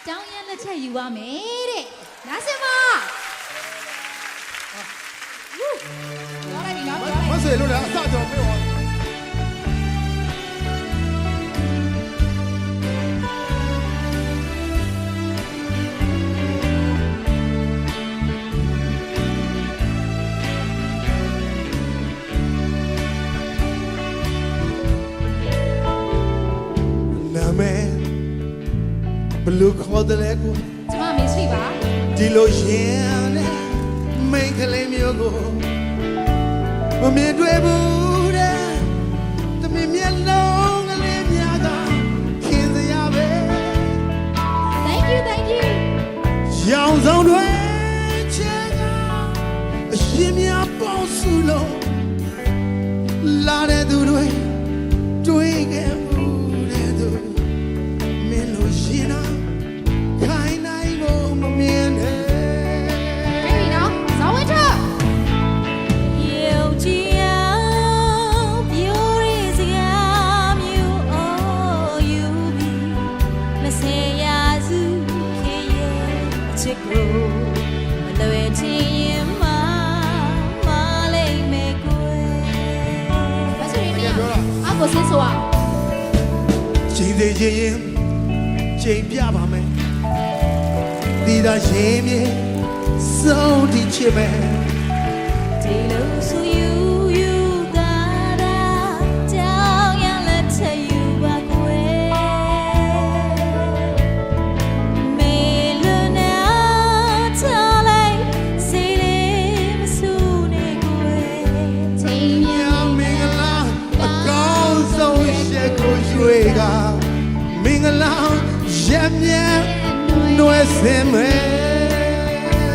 ကျောင်းရမ်းလက်ချက်ယူပါမယ်တဲ့နားစင်ပါပြောလိုက်ပြီနော်ပြောလိုက် မဆွေလို့လည်းအစကြော်ပြေတော့နာမည်ဘလူးခေါ်တယ်လေကို ကျမမေးရှိပါ ဒီလိုရင်နဲ့မိန်ကလေးမျိုးကိုမမြင်တွေ့ဘူးတဲ့တမင်မျက်လုံးကလေးများကခင်စရာပဲ Thank you ရောင်ဆောင်တွေချေကအရှင်များပေါင်းစုလို့လာတဲ့သူတွေတွေ့ခဲ့ဘူးတဲ့သူမင်းလို့ရှင်နာခိုင်းနိုင်ဖို့မမြင်နဲ့ ပြေပြီနော်ဇောင်းဝင်းထ ယုံကြည်အောင်ပြောရစကားမျိုး you be မစရာစုခေရဲ့အချစ်ကိုမလွယ်ချင်ရင်မလိမ့်မယ်ကွယ် ဘာဆိုရင်เนี่ยအောက်ကိုဆင်းဆိုအောင် ချိန်သေးချင်းချိန်ပြပါမယ်ဒီသာရှင်မြေစုံတိချစ်မယ် ဒီလိုဆိုyou တာတာကြောင်းရလက်ထယူပါကွယ်မေလွန်နာထားလိုက်စိတ်လေးမဆူနေကွယ် ချိန်မြ ညာမင်္ဂလာအကောင်းဆုံးရှက်ကိုရွေကမင်္ဂလာရက်မြတ်နွယ်စင်မယ်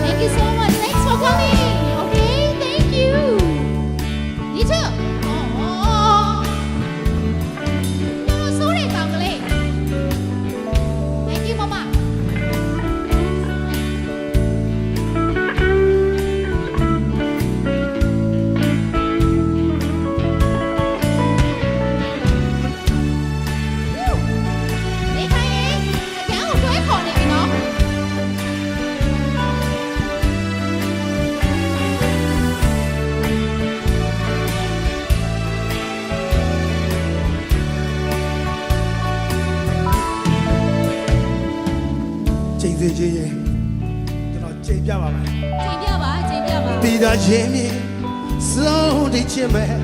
Thank you so much. Thanks for coming. Okay, thank you. You too. Oh. No, sorry, Bangale. Thank you, Mama. Woo. နေထိုင်ရင်အကျန်းကိုတွဲခေါ်နေပြီနော် ချိန်သေးချင်းရင်ကျွန်တော်ချိန်ပြပါမယ် ချိန်ပြပါချိန်ပြပါ ဒီသာရှင်မြေစုံတိချစ်မယ်